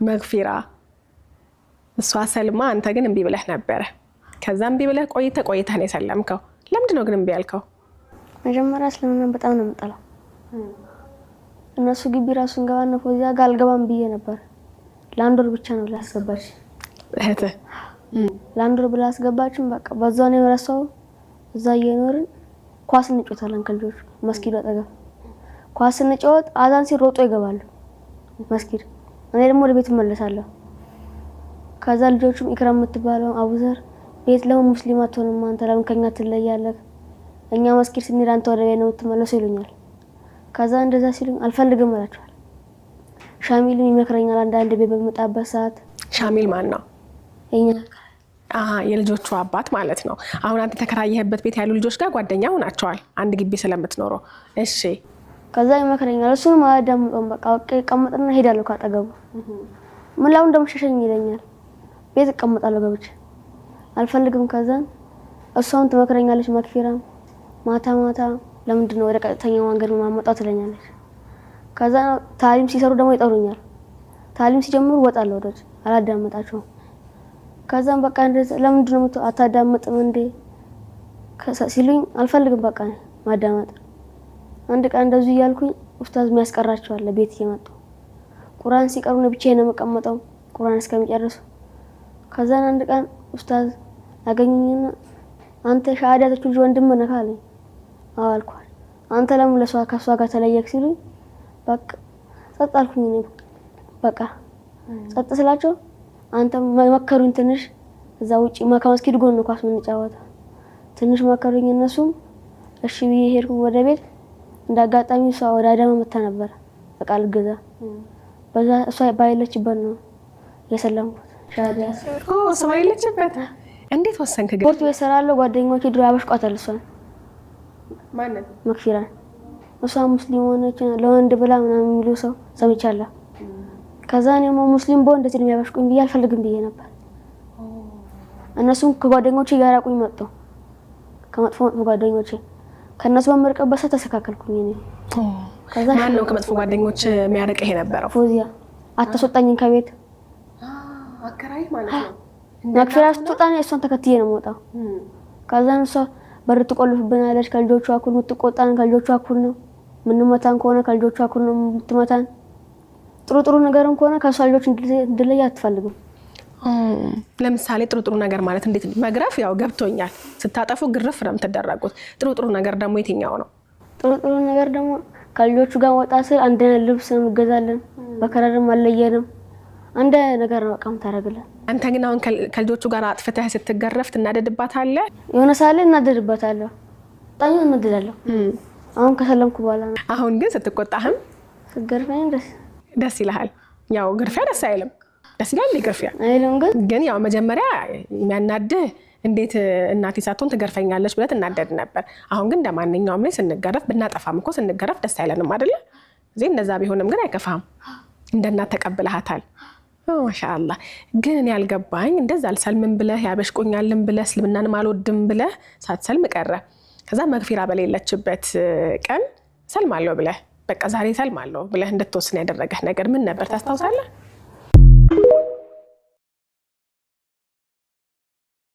መግፊራ እሷ ሰልማ አንተ ግን እምቢ ብለህ ነበር ከዛ እምቢ ብለህ ቆይተህ ነው የሰለምከው ለምንድን ነው ግን እምቢ ያልከው መጀመሪያ እስልምና በጣም ነው የምጠላው እነሱ ግቢ ራሱን ገባና ፎዚያ ጋር አልገባም ብዬ ነበር ለአንድ ወር ብቻ ነው ላስገባች እህት ለአንድ ወር ብላ አስገባችን በቃ በዛው ነው የረሳው እዛ እየኖርን ኳስ እንጫወታለን ከልጆች መስጊድ አጠገብ ኳስ እንጫወት አዛን ሲሮጡ ይገባሉ መስጊድ እኔ ደግሞ ወደ ቤት እመለሳለሁ ከዛ ልጆቹም ኢክራም የምትባለው አቡዘር ቤት ለምን ሙስሊማት ሆነም አንተ ለምን ከኛ ትለያለህ እኛ መስጊድ ስንሄድ አንተ ወደ ቤት ነው የምትመለሰው ይሉኛል ከዛ እንደዛ ሲሉኝ አልፈልግም እላቸዋለሁ ሻሚልም ይመክረኛል አንዳንድ ቤት በመጣበት ሰዓት ሻሚል ማን ነው የኛ የልጆቹ አባት ማለት ነው አሁን አንተ ተከራየህበት ቤት ያሉ ልጆች ጋር ጓደኛ ሆናቸዋል አንድ ግቢ ስለምትኖረው እሺ ከዛ ይመክረኛል እሱን ማዳም በቃ ቀመጥና ሄዳለሁ ካጠገቡ ምላው እንደምሸሸኝ ይለኛል ቤት ቀመጣለሁ ገብቼ አልፈልግም ከዛ እሷን ትመክረኛለች መክፊራ ማታ ለምንድን ነው ወደ ቀጥተኛው መንገድ ማመጣው ትለኛለች ከዛ ታሊም ሲሰሩ ደግሞ ይጠሩኛል ታሊም ሲጀምሩ ወጣለሁ ወደዚህ አላዳመጣቸውም ከዛም በቃ እንደዚህ ለምንድን ነው አታዳምጥም እንዴ ሲሉኝ አልፈልግም በቃ ማዳመጥ አንድ ቀን እንደዚህ ያልኩኝ ኡስታዝ የሚያስቀራቸው አለ ቤት እየመጡ ቁርአን ሲቀሩ ነው ብቻዬን ነው መቀመጠው ቁርአን እስከሚጨርሱ ከዛ አንድ ቀን ኡስታዝ አገኘኝና አንተ ሻሃዳቶች ልጅ ወንድም ነህ አለኝ አልኳል አንተ ለምን ለሷ ከሷ ጋር ተለየክ ሲሉኝ በቃ ጸጥ አልኩኝ ነው በቃ ጸጥ ስላቸው አንተ መከሩኝ ትንሽ እዛ ውጪ መስጊድ ጎን ነው ኳስ የምንጫወተው ትንሽ መከሩኝ እነሱም እሺ ብዬ ሄድኩ ወደ ቤት እንዳጋጣሚ እሷ ወደ አዳማ መጣ ነበር በቃ ልገዛ በዛ እሷ ባይለችበት ነው የሰለምኩት ሻሃዳ እሷ ባይለችበት እንዴት ወሰንክ ግን ስፖርት በሰራለው ጓደኞቼ ድሮ ያበሽቋታል እሷ ማን መክፊራ እሷ ሙስሊም ሆነች ለወንድ ብላ ምናምን የሚሉ ሰው ሰምቻለሁ ከዛ እኔም ሙስሊም ቦ እንደዚህ ነው ያበሽቁኝ ብዬ አልፈልግም ብዬ ነበር እነሱም ከጓደኞቼ ጋር ያቁኝ መጥቶ ከመጥፎ ጓደኞቼ ከነሱ በመርቀበት ሰዓት ተሰካከልኩኝ እኔ ከዛ ማን ነው ከመጥፎ ጓደኞች የሚያርቀህ የነበረው ፎዚያ አትወጣኝም ከቤት አከራይ ማለት ነው መክፊራ ስትወጣኝ እሷን ተከትዬ ነው የምወጣው ከዛ እሷ በር ትቆልፍብናለች ከልጆቿ እኩል የምትቆጣን ከልጆቿ እኩል ነው ምንመታን ከሆነ ከልጆቿ እኩል ነው የምትመታን ጥሩ ነገርም ከሆነ ከሷ ልጆች እንድለይ አትፈልግም ለምሳሌ ጥሩ ነገር ማለት እንዴት መግረፍ ያው ገብቶኛል ስታጠፉ ግርፍ ነው የምትደረጉት ጥሩ ነገር ደግሞ የትኛው ነው ጥሩ ነገር ደግሞ ከልጆቹ ጋር ወጣ ስል አንድ ልብስ እንገዛለን በከረርም አለየንም አንድ ነገር ነው በቃም ታረጋለን አንተ ግን አሁን ከልጆቹ ጋር አጥፍተህ ስትገረፍ ትናደድባታለህ የሆነ ሳለ እናደድባታለሁ ጣኝ እናደዳለሁ አሁን ከሰለምኩ በኋላ አሁን ግን ስትቆጣህም ስገርፈኝ ደስ ይላል ያው ግርፊያ ደስ አይልም ደስ ይላል ግርፊያ አይልም ግን ያው መጀመሪያ የሚያናድህ እንዴት እናቴ ሳትሆን ትገርፈኛለች ብለህ እናደድ ነበር አሁን ግን እንደማንኛውም ላይ ስንገረፍ ብናጠፋም እኮ ስንገረፍ ደስ አይለንም አይደለ እዚህ እንደዛ ቢሆንም ግን አይከፋም እንደናት ተቀብለሃታል ማሻአላህ ግን ያልገባኝ እንደዛ አልሰልምም ብለህ ያበሽቆኛልን ብለህ እስልምናን ማልወድም ብለህ ሳትሰልም ቀረ ከዛ መግፊራ በሌለችበት ቀን ሰልማለሁ ብለህ በቃ ዛሬ ሰልማለሁ ብለህ እንድትወስን ያደረገህ ነገር ምን ነበር ታስታውሳለህ